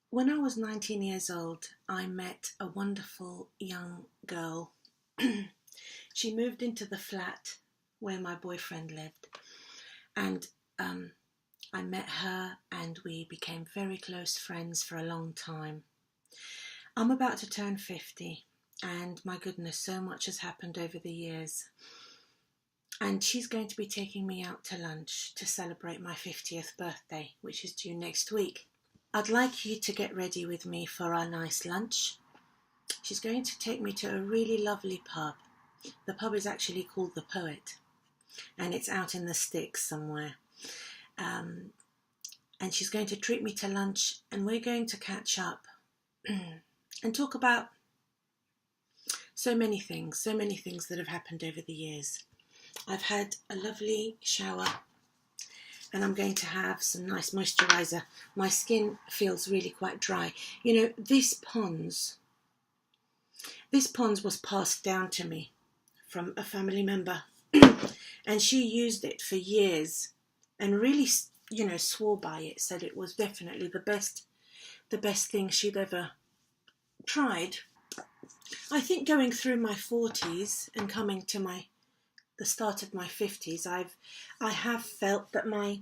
When I was 19 years old, I met a wonderful young girl. She moved into the flat where my boyfriend lived, and I met her and we became very close friends for a long time. I'm about to turn 50, and my goodness, so much has happened over the years. And she's going to be taking me out to lunch to celebrate my 50th birthday, which is due next week. I'd like you to get ready with me for our nice lunch. She's going to take me to a really lovely pub. The pub is actually called The Poet, and it's out in the sticks somewhere. And she's going to treat me to lunch, and we're going to catch up and talk about so many things that have happened over the years. I've had a lovely shower, and I'm going to have some nice moisturiser. My skin feels really quite dry. You know, this Pond's was passed down to me from a family member, and she used it for years and really, swore by it, said it was definitely the best thing she'd ever tried. I think going through my 40s and coming to the start of my 50s, I have felt that my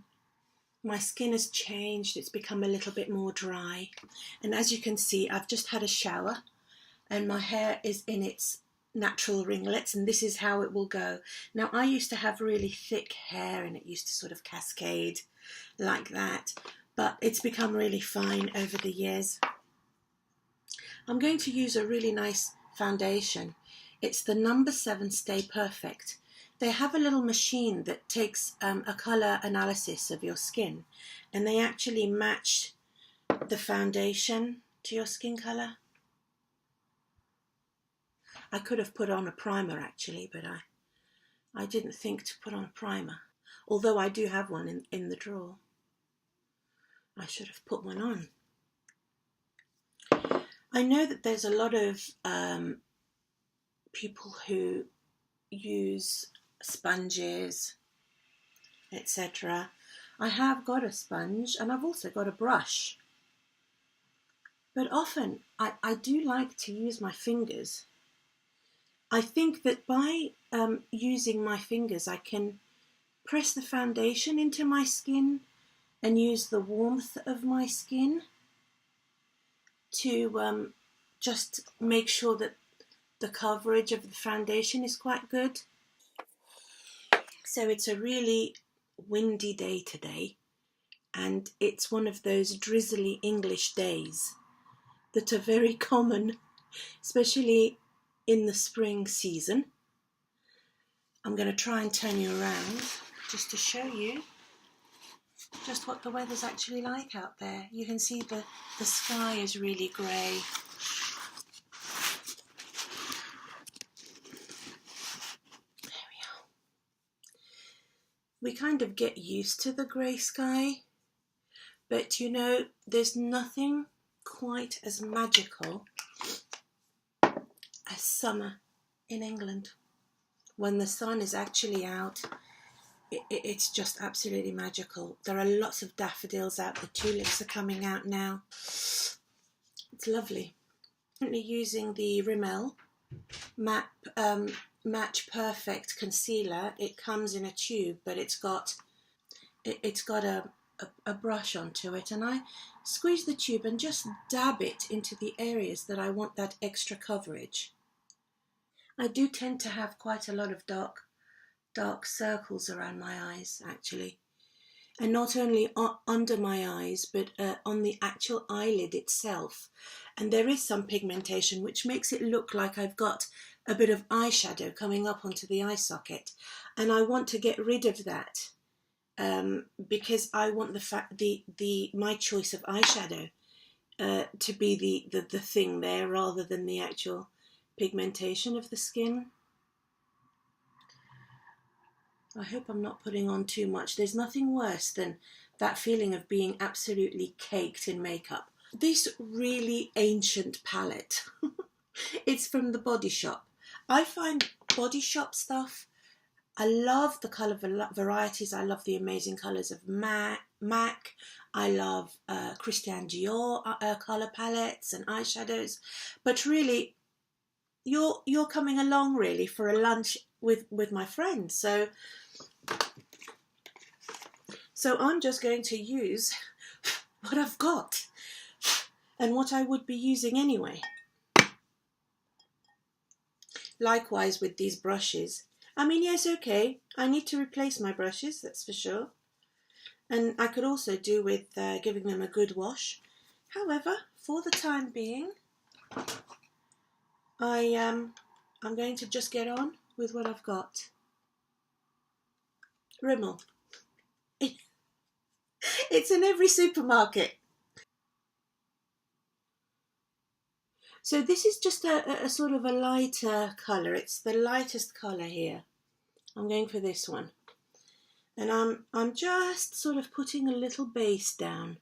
skin has changed. It's become a little bit more dry, and as you can see, I've just had a shower and my hair is in its natural ringlets, and this is how it will go. Now, I used to have really thick hair and it used to sort of cascade like that, but it's become really fine over the years. I'm going to use a really nice foundation. It's the number 7 Stay Perfect. They have a little machine that takes a colour analysis of your skin, and they actually match the foundation to your skin colour. I could have put on a primer actually, but I didn't think to put on a primer, although I do have one in the drawer. I should have put one on. I know that there's a lot of people who use sponges, etc. I have got a sponge and I've also got a brush, but often I do like to use my fingers. I think that by using my fingers I can press the foundation into my skin and use the warmth of my skin to just make sure that the coverage of the foundation is quite good. So it's a really windy day today, and it's one of those drizzly English days that are very common, especially in the spring season. I'm going to try and turn you around just to show you just what the weather's actually like out there. You can see the sky is really grey. We kind of get used to the grey sky, but there's nothing quite as magical as summer in England. When the sun is actually out, it's just absolutely magical. There are lots of daffodils out, the tulips are coming out now. It's lovely. I'm currently using the Rimmel Match Perfect Concealer. It comes in a tube, but it's got a brush onto it, and I squeeze the tube and just dab it into the areas that I want that extra coverage. I do tend to have quite a lot of dark circles around my eyes, actually, and not only under my eyes, but on the actual eyelid itself. And there is some pigmentation which makes it look like I've got a bit of eyeshadow coming up onto the eye socket, and I want to get rid of that because I want my choice of eyeshadow to be the thing there rather than the actual pigmentation of the skin. I hope I'm not putting on too much. There's nothing worse than that feeling of being absolutely caked in makeup. This really ancient palette, it's from the Body Shop. I find Body Shop stuff I love the colour varieties. I love the amazing colours of MAC. I love Christian Dior colour palettes and eyeshadows. But really, you're coming along really for a lunch with my friends. So I'm just going to use what I've got and what I would be using anyway. Likewise with these brushes. I mean, yes, okay, I need to replace my brushes, that's for sure. And I could also do with giving them a good wash. However, for the time being, I'm going to just get on with what I've got. Rimmel. It's in every supermarket. So this is just a sort of a lighter colour. It's the lightest colour here. I'm going for this one. And I'm just sort of putting a little base down.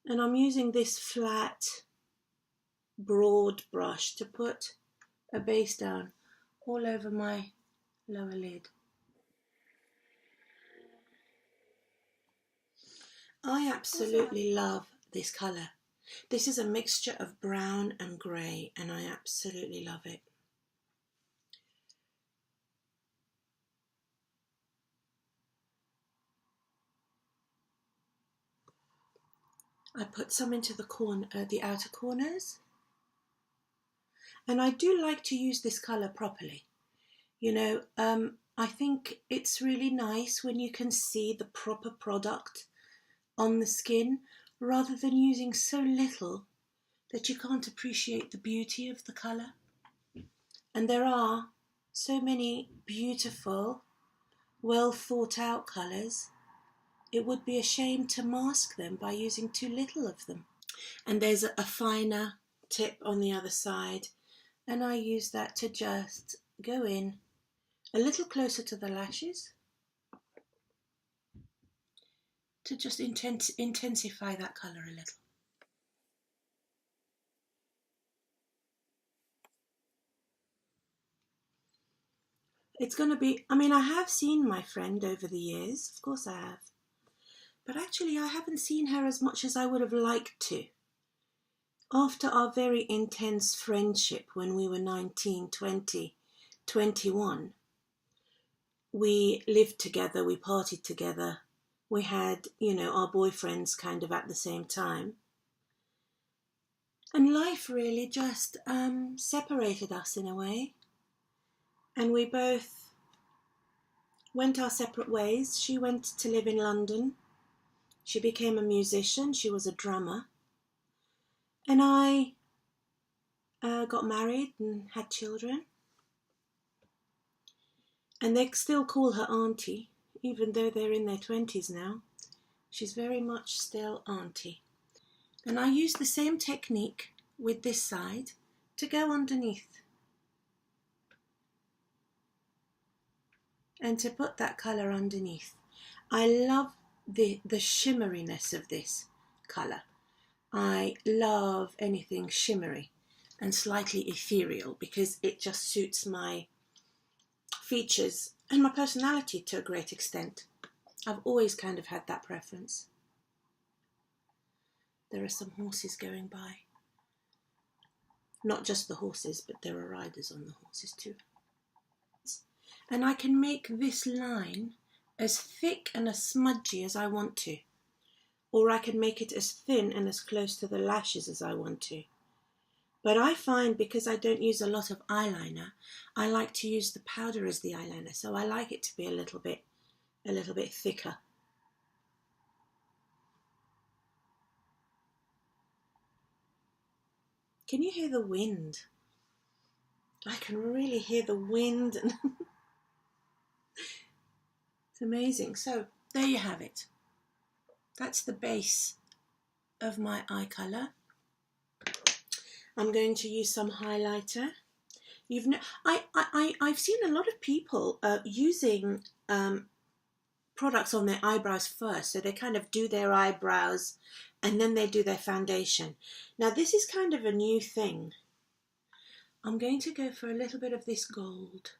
And I'm using this flat, broad brush to put a base down all over my lower lid. I absolutely love this colour. This is a mixture of brown and grey, and I absolutely love it. I put some into the outer corners, and I do like to use this colour properly. You know, I think it's really nice when you can see the proper product on the skin, rather than using so little that you can't appreciate the beauty of the colour. And there are so many beautiful, well thought out colours. It would be a shame to mask them by using too little of them. And there's a finer tip on the other side, and I use that to just go in a little closer to the lashes to just intensify that colour a little. It's going to be, I mean, I have seen my friend over the years, of course I have, but actually I haven't seen her as much as I would have liked to. After our very intense friendship when we were 19, 20, 21, we lived together, we partied together, we had, you know, our boyfriends kind of at the same time. And life really just separated us in a way. And we both went our separate ways. She went to live in London. She became a musician. She was a drummer. And I got married and had children. And they still call her auntie, even though they're in their 20s now. She's very much still auntie. And I use the same technique with this side to go underneath. And to put that colour underneath. I love the shimmeriness of this colour. I love anything shimmery and slightly ethereal because it just suits my features and my personality to a great extent. I've always kind of had that preference. There are some horses going by. Not just the horses, but there are riders on the horses too. And I can make this line as thick and as smudgy as I want to. Or I can make it as thin and as close to the lashes as I want to. But I find because I don't use a lot of eyeliner, I like to use the powder as the eyeliner. So I like it to be a little bit thicker. Can you hear the wind? I can really hear the wind. It's amazing. So there you have it. That's the base of my eye colour. I'm going to use some highlighter. I've seen a lot of people using products on their eyebrows first. So they kind of do their eyebrows and then they do their foundation. Now this is kind of a new thing. I'm going to go for a little bit of this gold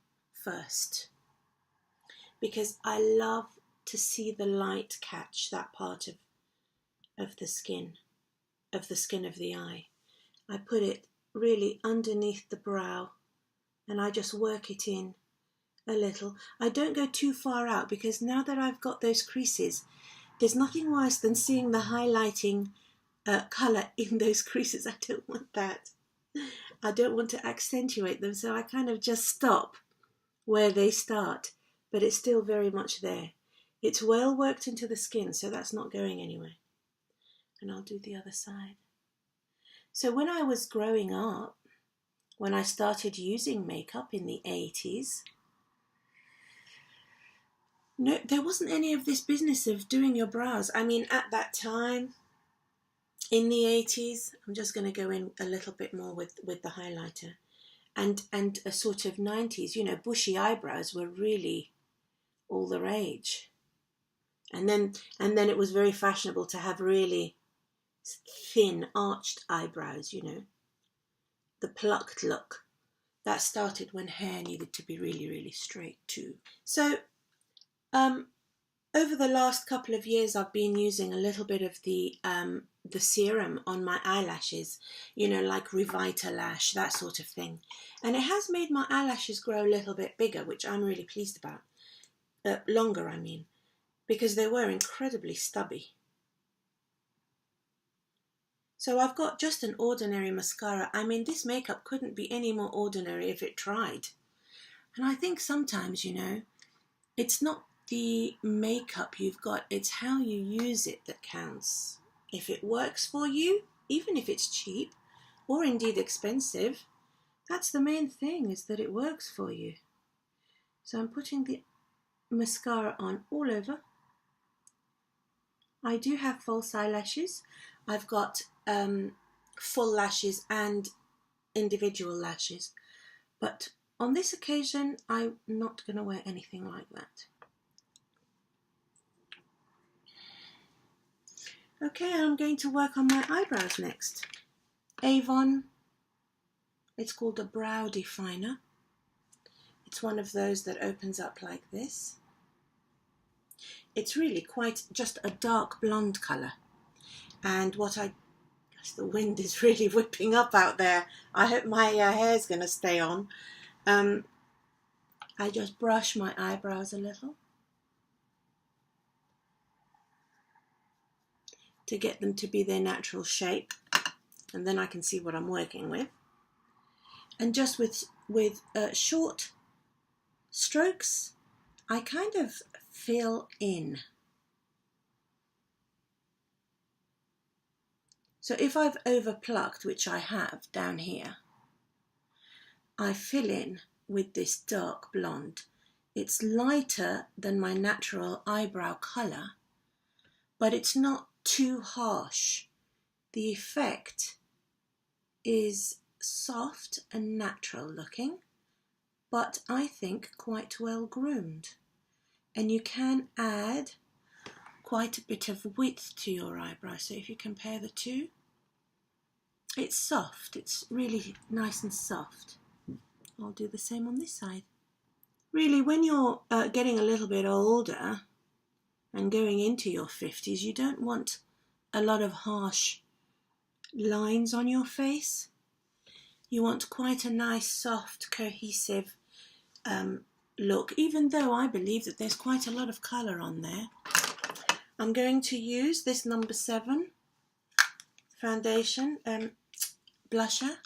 first, because I love to see the light catch that part of the skin of the eye. I put it really underneath the brow and I just work it in a little. I don't go too far out, because now that I've got those creases, there's nothing worse than seeing the highlighting colour in those creases. I don't want that. I don't want to accentuate them, so I kind of just stop where they start, but it's still very much there. It's well worked into the skin, so that's not going anywhere. And I'll do the other side. So when I was growing up, when I started using makeup in the 80s, no, there wasn't any of this business of doing your brows. I mean, at that time, in the 80s, I'm just going to go in a little bit more with the highlighter, and a sort of 90s, you know, bushy eyebrows were really all the rage. And then it was very fashionable to have really thin arched eyebrows, you know, the plucked look. That started when hair needed to be really, really straight too. So over the last couple of years, I've been using a little bit of the serum on my eyelashes, you know, like Revitalash, that sort of thing. And it has made my eyelashes grow a little bit bigger, which I'm really pleased about. Longer, I mean, because they were incredibly stubby. So I've got just an ordinary mascara. I mean, this makeup couldn't be any more ordinary if it tried. And I think sometimes, you know, it's not the makeup you've got, it's how you use it that counts. If it works for you, even if it's cheap or indeed expensive, that's the main thing, is that it works for you. So I'm putting the mascara on all over. I do have false eyelashes. I've got full lashes and individual lashes, but on this occasion I'm not going to wear anything like that. Okay, I'm going to work on my eyebrows next. Avon, it's called a brow definer. It's one of those that opens up like this. It's really quite just a dark blonde colour. And gosh, the wind is really whipping up out there. I hope my hair's going to stay on. I just brush my eyebrows a little to get them to be their natural shape, and then I can see what I'm working with. And just with short strokes, I kind of fill in. So if I've overplucked, which I have down here, I fill in with this dark blonde. It's lighter than my natural eyebrow colour, but it's not too harsh. The effect is soft and natural looking, but I think quite well groomed. And you can add quite a bit of width to your eyebrow. So if you compare the two, it's soft. It's really nice and soft. I'll do the same on this side. Really, when you're getting a little bit older and going into your 50s, you don't want a lot of harsh lines on your face. You want quite a nice, soft, cohesive look, even though I believe that there's quite a lot of colour on there. I'm going to use this number 7 foundation blusher.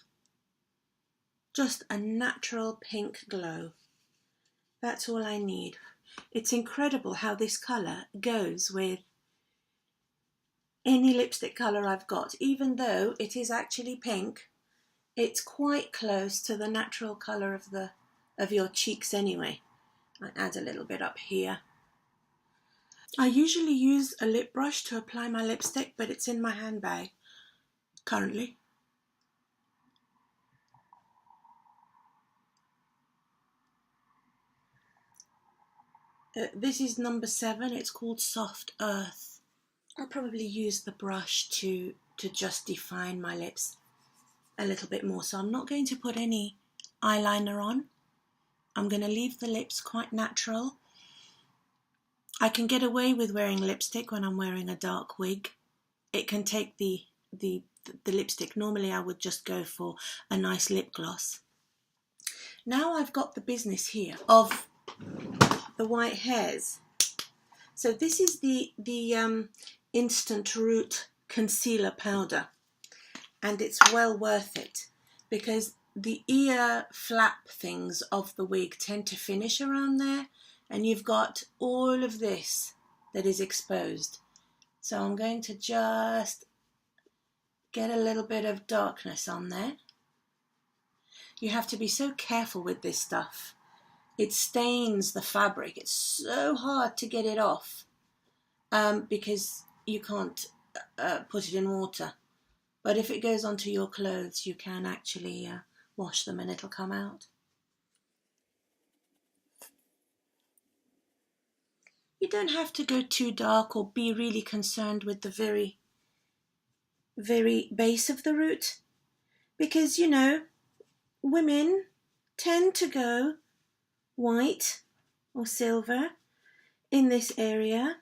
Just a natural pink glow. That's all I need. It's incredible how this colour goes with any lipstick colour I've got. Even though it is actually pink, it's quite close to the natural colour of your cheeks anyway. I add a little bit up here. I usually use a lip brush to apply my lipstick, but it's in my handbag currently. This is number 7. It's called Soft Earth. I'll probably use the brush to just define my lips a little bit more. So I'm not going to put any eyeliner on. I'm going to leave the lips quite natural. I can get away with wearing lipstick when I'm wearing a dark wig. It can take the lipstick. Normally I would just go for a nice lip gloss. Now I've got the business here of the white hairs. So this is the Instant Root Concealer Powder, and it's well worth it because the ear flap things of the wig tend to finish around there, and you've got all of this that is exposed. So I'm going to just get a little bit of darkness on there. You have to be so careful with this stuff. It stains the fabric. It's so hard to get it off because you can't put it in water. But if it goes onto your clothes, you can actually wash them and it'll come out. You don't have to go too dark or be really concerned with the very, very base of the root, because, you know, women tend to go white or silver in this area.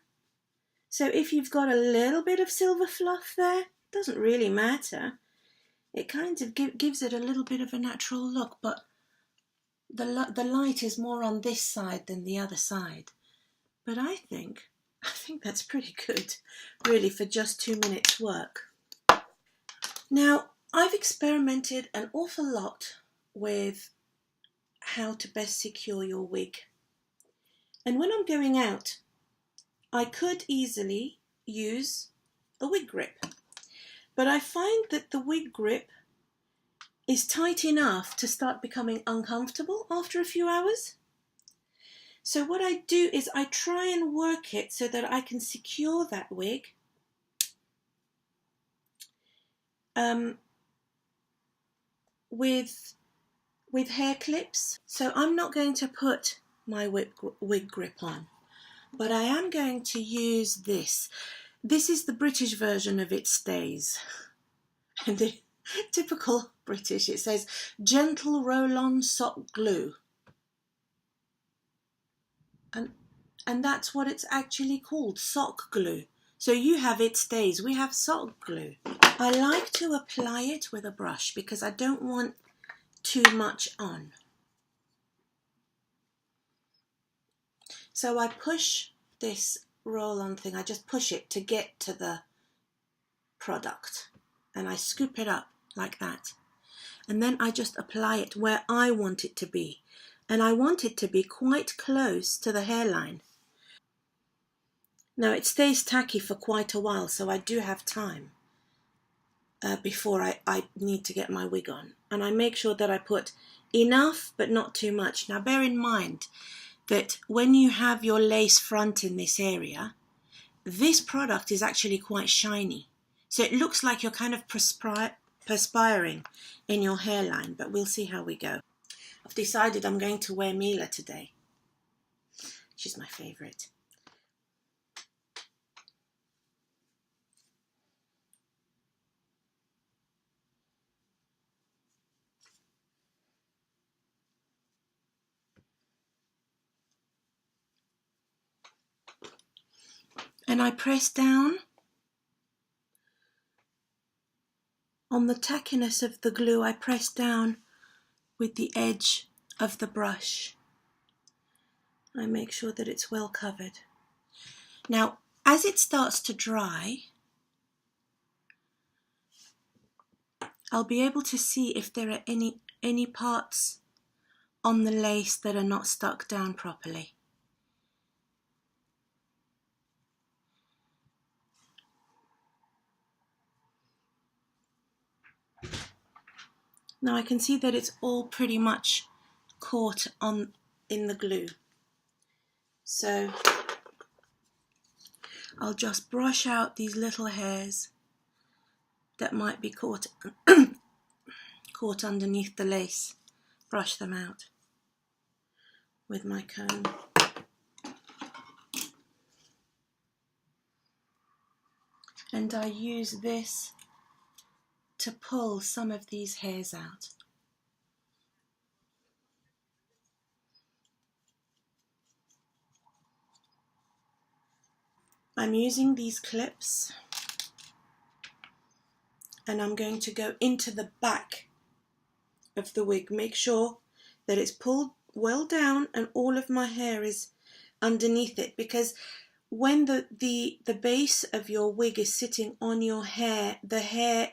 So if you've got a little bit of silver fluff there, it doesn't really matter. It kind of gives it a little bit of a natural look, but the light is more on this side than the other side. But I think that's pretty good, really, for just 2 minutes work. Now, I've experimented an awful lot with how to best secure your wig. And when I'm going out, I could easily use a wig grip. But I find that the wig grip is tight enough to start becoming uncomfortable after a few hours. So what I do is I try and work it so that I can secure that wig with hair clips. So I'm not going to put my wig grip on, but I am going to use this. This is the British version of It Stays. And the typical British, it says gentle roll-on sock glue. And that's what it's actually called, sock glue. So you have It Stays, we have sock glue. I like to apply it with a brush because I don't want too much on. So I push this roll-on thing, I just push it to get to the product. And I scoop it up like that. And then I just apply it where I want it to be. And I want it to be quite close to the hairline. Now it stays tacky for quite a while, so I do have time before I need to get my wig on. And I make sure that I put enough but not too much. Now bear in mind that when you have your lace front in this area, this product is actually quite shiny. So it looks like you're kind of perspiring in your hairline, but we'll see how we go. I've decided I'm going to wear Mila today. She's my favourite. And I press down on the tackiness of the glue. I press down with the edge of the brush. I make sure that it's well covered. Now, as it starts to dry, I'll be able to see if there are any parts on the lace that are not stuck down properly. Now I can see that it's all pretty much caught in the glue. So I'll just brush out these little hairs that might be caught underneath the lace. Brush them out with my comb. And I use this to pull some of these hairs out. I'm using these clips and I'm going to go into the back of the wig. Make sure that it's pulled well down and all of my hair is underneath it, because when the base of your wig is sitting on your hair, the hair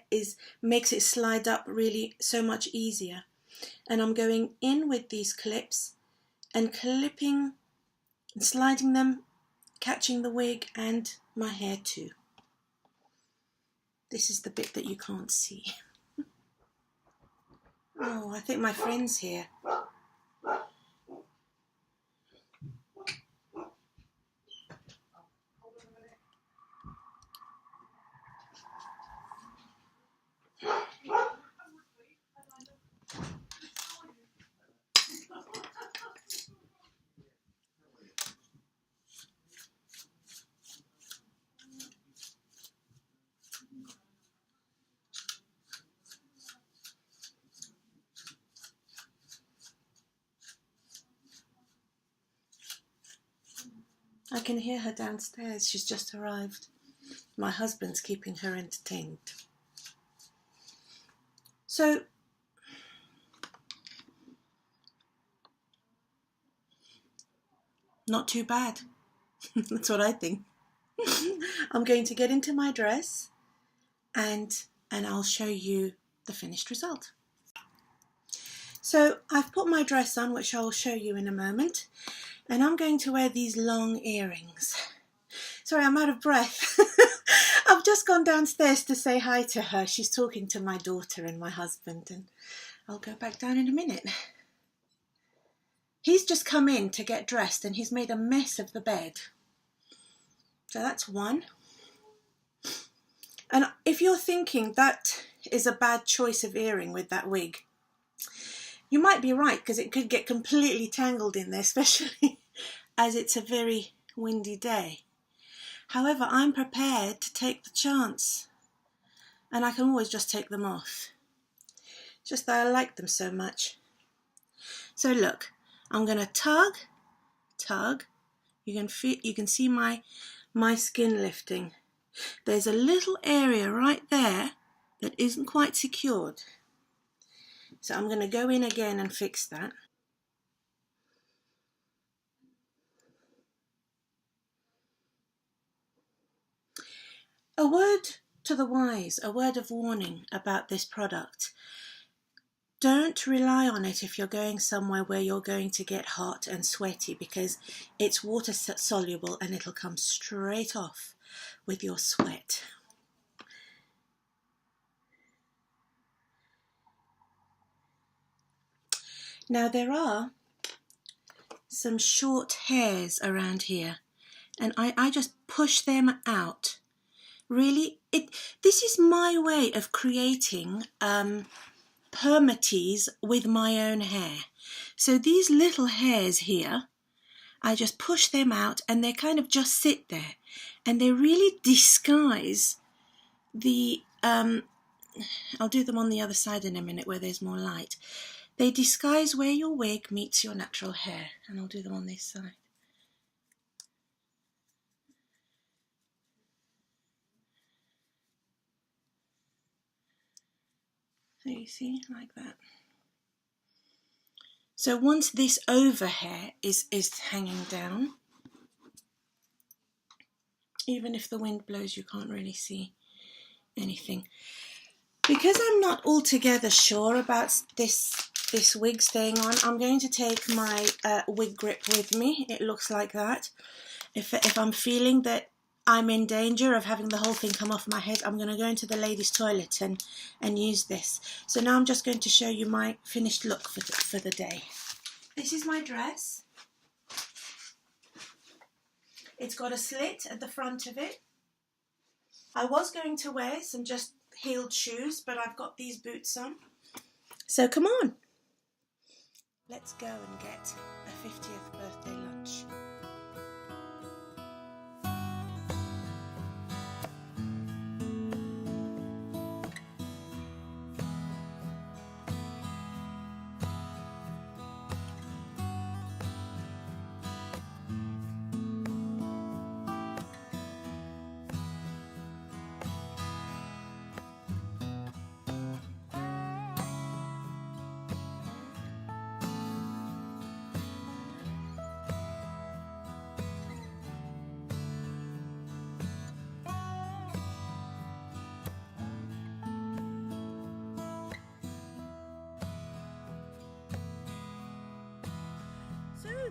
makes it slide up really so much easier. And I'm going in with these clips and clipping and sliding them, catching the wig and my hair too. This is the bit that you can't see. Oh, I think my friend's here. I can hear her downstairs. She's just arrived. My husband's keeping her entertained. So, not too bad. That's what I think. I'm going to get into my dress and I'll show you the finished result. So I've put my dress on, which I'll show you in a moment, and I'm going to wear these long earrings. Sorry, I'm out of breath. I've just gone downstairs to say hi to her. She's talking to my daughter and my husband, and I'll go back down in a minute. He's just come in to get dressed and he's made a mess of the bed. So that's one. And if you're thinking that is a bad choice of earring with that wig, you might be right, because it could get completely tangled in there, especially as it's a very windy day. However, I'm prepared to take the chance, and I can always just take them off. Just that I like them so much. So look, I'm going to tug. You can see my skin lifting. There's a little area right there that isn't quite secured. So I'm going to go in again and fix that. A word to the wise, a word of warning about this product. Don't rely on it if you're going somewhere where you're going to get hot and sweaty, because it's water soluble and it'll come straight off with your sweat. Now there are some short hairs around here, and I just push them out. Really, this is my way of creating permatease with my own hair. So these little hairs here, I just push them out and they kind of just sit there, and they really disguise the I'll do them on the other side in a minute where there's more light. They disguise where your wig meets your natural hair, and I'll do them on this side. So you see, like that. So once this over hair is hanging down, even if the wind blows, you can't really see anything. Because I'm not altogether sure about this wig staying on, I'm going to take my wig grip with me. It looks like that. If I'm feeling that I'm in danger of having the whole thing come off my head, I'm going to go into the ladies' toilet and use this. So now I'm just going to show you my finished look for the day. This is my dress. It's got a slit at the front of it. I was going to wear some just heeled shoes, but I've got these boots on. So come on. Let's go and get a 50th birthday lunch.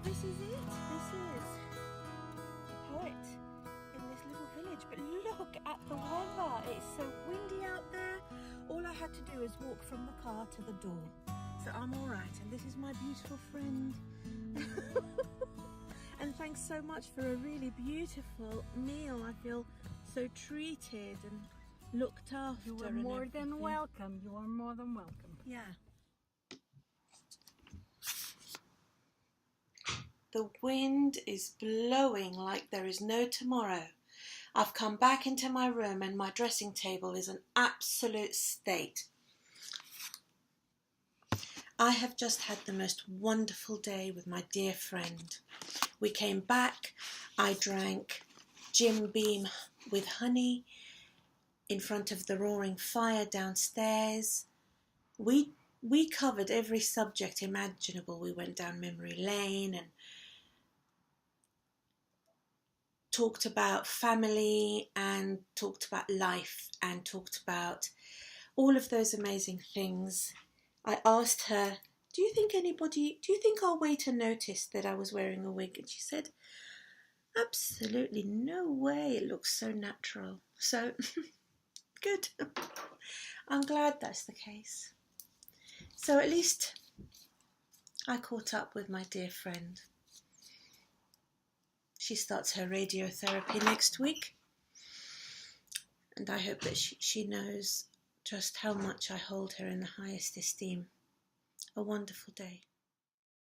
this is it. This is the poet in this little village. But look at the weather. It's so windy out there. All I had to do is walk from the car to the door. So I'm all right. And this is my beautiful friend. And thanks so much for a really beautiful meal. I feel so treated and looked after. You are more than welcome. You are more than welcome. Yeah. The wind is blowing like there is no tomorrow. I've come back into my room and my dressing table is an absolute state. I have just had the most wonderful day with my dear friend. We came back, I drank Jim Beam with honey in front of the roaring fire downstairs. We covered every subject imaginable. We went down memory lane and talked about family and talked about life and talked about all of those amazing things. I asked her, do you think our waiter noticed that I was wearing a wig? And she said, absolutely no way, it looks so natural. So, good. I'm glad that's the case. So at least I caught up with my dear friend. She starts her radiotherapy next week. And I hope that she knows just how much I hold her in the highest esteem. A wonderful day.